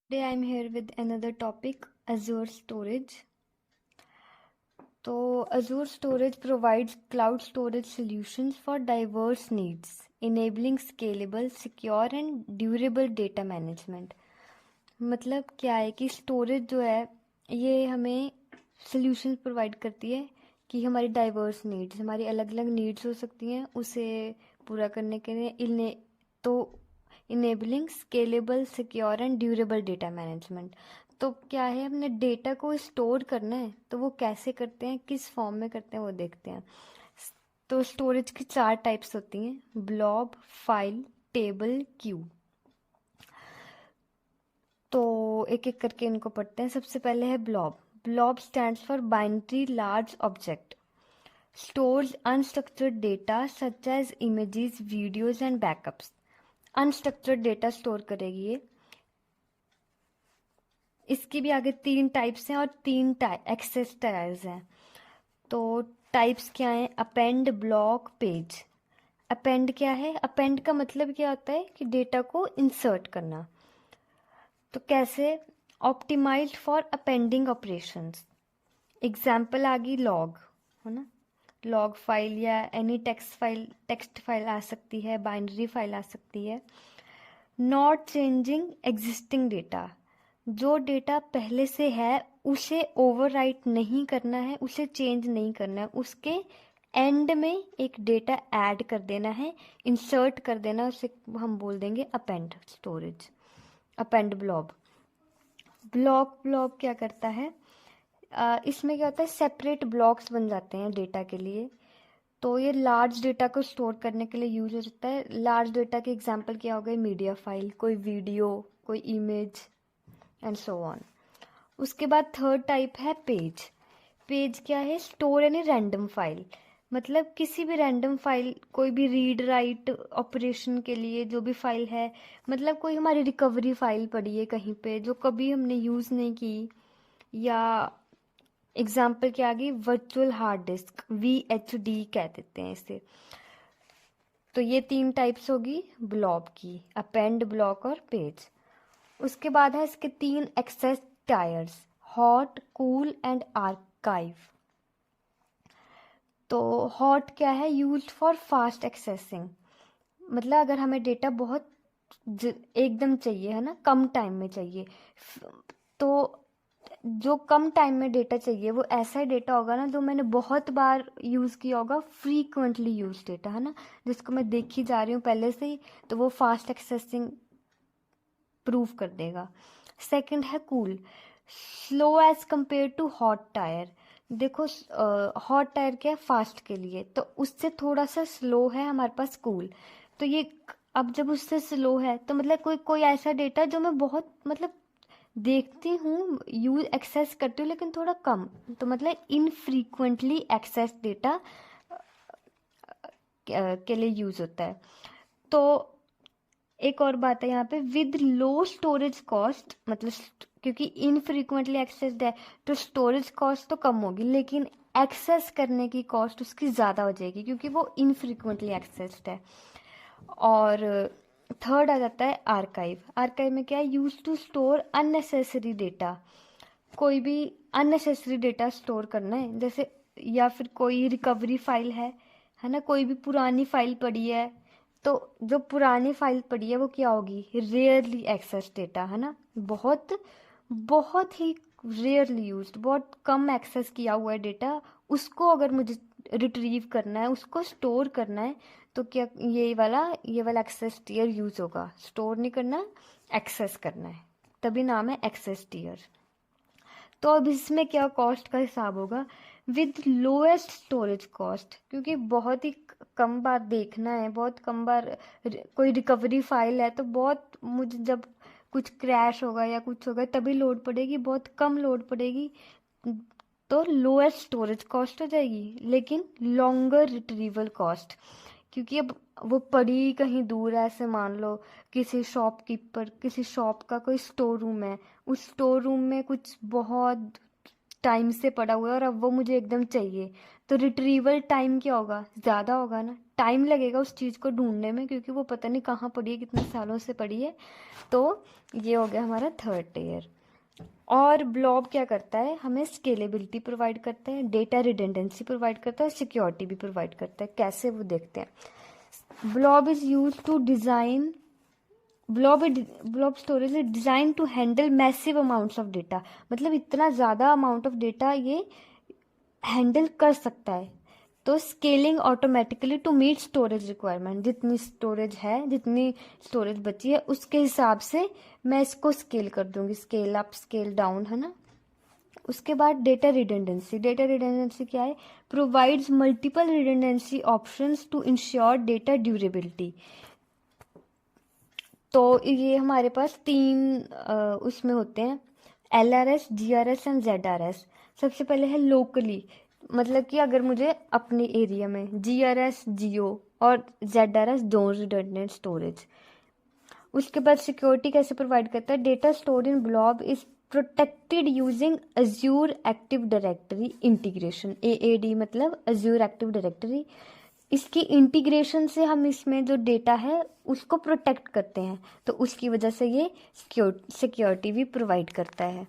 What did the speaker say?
Today I'm here with another topic, Azure Storage. So Azure Storage provides cloud storage solutions for diverse needs, enabling scalable, secure and durable data management. मतलब क्या है कि storage जो है ये हमें solutions provide करती है कि हमारी डाइवर्स नीड्स, हमारी अलग अलग नीड्स हो सकती हैं, उसे पूरा करने के लिए enabling scalable, secure and durable data management. तो क्या है, हमने डेटा को स्टोर करना है तो वो कैसे करते हैं, किस फॉर्म में करते हैं, वो देखते हैं। तो स्टोरेज की 4 टाइप्स होती हैं, ब्लॉब, फाइल, टेबल, क्यू। तो एक एक करके इनको पढ़ते हैं। सबसे पहले है blob. Blob stands for binary large object, stores unstructured data such as images, videos and backups. Unstructured data store करेगी ये। इसकी भी आगे 3 टाइप्स हैं और 3 एक्सेस टायर्स हैं। तो टाइप्स क्या हैं? Append, block, page. अपेंड क्या है? अपेंड का मतलब क्या होता है कि डेटा को इंसर्ट करना। तो कैसे? Optimized for appending operations. Example आ गई लॉग, है ना। लॉग फाइल या एनी टेक्स्ट फाइल आ सकती है, बाइनरी फाइल आ सकती है। नॉट चेंजिंग एग्जिस्टिंग डेटा, जो डेटा पहले से है उसे ओवरराइट नहीं करना है, उसे चेंज नहीं करना है, उसके एंड में एक डेटा ऐड कर देना है, इंसर्ट कर देना, उसे हम बोल देंगे append storage, append blob. Block क्या करता है? इसमें क्या होता है, सेपरेट ब्लॉक्स बन जाते हैं डेटा के लिए। तो ये लार्ज डेटा को स्टोर करने के लिए यूज हो सकता है। लार्ज डेटा के एग्जांपल क्या हो गए? मीडिया फाइल, कोई वीडियो, कोई इमेज एंड सो ऑन। उसके बाद थर्ड टाइप है पेज। पेज क्या है? स्टोर एनी रैंडम फाइल, मतलब किसी भी रैंडम फाइल, कोई भी रीड राइट ऑपरेशन के लिए जो भी फाइल है, मतलब कोई हमारी रिकवरी फाइल पड़ी है कहीं पे जो कभी हमने यूज़ नहीं की, या एग्जाम्पल क्या आ गई, वर्चुअल हार्ड डिस्क, VHD कह देते हैं इसे। तो ये 3 टाइप्स होगी ब्लॉब की, अपेंड, ब्लॉक और पेज। उसके बाद है इसके 3 access tiers, hot, cool and archive. तो हॉट क्या है? यूज्ड फॉर फास्ट एक्सेसिंग, मतलब अगर हमें डेटा बहुत एकदम चाहिए, है ना, कम टाइम में चाहिए, तो जो कम टाइम में डेटा चाहिए वो ऐसा डेटा होगा ना जो मैंने बहुत बार यूज़ किया होगा, फ्रीक्वेंटली यूज डेटा, है ना, जिसको मैं देखी जा रही हूँ पहले से ही, तो वो फास्ट एक्सेसिंग प्रूव कर देगा। सेकंड है cool, slow as compare to hot tier. देखो, हॉट टायर क्या है? फास्ट के लिए, तो उससे थोड़ा सा स्लो है हमारे पास कूल। तो ये, अब जब उससे स्लो है तो मतलब कोई कोई ऐसा डेटा जो मैं बहुत, मतलब देखती हूँ, यूज एक्सेस करती हूँ, लेकिन थोड़ा कम, तो मतलब इनफ्रीक्वेंटली एक्सेस डेटा के लिए यूज होता है। तो एक और बात है यहाँ पे, विद लो स्टोरेज कॉस्ट, मतलब क्योंकि इनफ्रीक्वेंटली एक्सेस्ड है तो स्टोरेज कॉस्ट तो कम होगी, लेकिन एक्सेस करने की कॉस्ट उसकी ज़्यादा हो जाएगी क्योंकि वो इनफ्रीक्वेंटली एक्सेस्ड है। और थर्ड आ जाता है आर्काइव। आर्काइव में क्या है? Use to store unnecessary data, कोई भी अननेसेसरी डेटा स्टोर करना है, जैसे, या फिर कोई रिकवरी फाइल है ना, कोई भी पुरानी फाइल पड़ी है, तो जो पुरानी फाइल पड़ी है वो क्या होगी? रेयरली एक्सेस डेटा, है ना, बहुत बहुत ही रेयरली यूज्ड, बहुत कम एक्सेस किया हुआ है डेटा, उसको अगर मुझे रिट्रीव करना है, उसको स्टोर करना है, तो क्या ये वाला एक्सेस टियर यूज होगा। स्टोर नहीं करना, एक्सेस करना है, तभी नाम है एक्सेस टियर। तो अब इसमें क्या कॉस्ट का हिसाब होगा? विद लोएस्ट स्टोरेज कॉस्ट, क्योंकि बहुत ही कम बार देखना है, बहुत कम बार कोई रिकवरी फाइल है, तो बहुत मुझे जब कुछ क्रैश होगा या कुछ होगा तभी लोड पड़ेगी, बहुत कम लोड पड़ेगी, तो लोएस्ट स्टोरेज कॉस्ट हो जाएगी, लेकिन लॉन्गर रिट्रीवल कॉस्ट, क्योंकि अब वो पड़ी कहीं दूर है, ऐसे मान लो किसी शॉपकीपर, किसी शॉप का कोई स्टोर रूम है, उस स्टोर रूम में कुछ बहुत टाइम से पड़ा हुआ है और अब वो मुझे एकदम चाहिए, तो रिट्रीवल टाइम क्या होगा, ज़्यादा होगा ना, टाइम लगेगा उस चीज़ को ढूंढने में क्योंकि वो पता नहीं कहाँ पड़ी है, कितने सालों से पड़ी है। तो ये हो गया हमारा थर्ड टेयर। और ब्लॉब क्या करता है, हमें स्केलेबिलिटी प्रोवाइड करता है, डेटा रिडंडेंसी प्रोवाइड करता है, सिक्योरिटी भी प्रोवाइड करता है। कैसे, वो देखते हैं। Blob is use to design blob storage is design to handle massive amounts of data, मतलब इतना ज़्यादा अमाउंट ऑफ डेटा ये हैंडल कर सकता है। तो scaling automatically to meet storage requirement, जितनी स्टोरेज है, जितनी स्टोरेज बची है उसके हिसाब से मैं इसको स्केल कर दूंगी, स्केल अप स्केल डाउन, है ना। उसके बाद डेटा रिडंडेंसी। डेटा रिडंडेंसी क्या है, provides multiple redundancy options to ensure data durability. तो ये हमारे पास तीन उसमें होते हैं, LRS, GRS एंड ZRS। सबसे पहले है लोकली, मतलब कि अगर मुझे अपने एरिया में, GRS जियो और ZRS जोन रिडंडेंट स्टोरेज। उसके बाद सिक्योरिटी कैसे प्रोवाइड करता है, data stored in blob is protected using azure active directory integration, AAD मतलब अज्यूर एक्टिव डायरेक्टरी। इसकी इंटीग्रेशन से हम इसमें जो डेटा है उसको प्रोटेक्ट करते हैं, तो उसकी वजह से ये सिक्योरिटी भी प्रोवाइड करता है।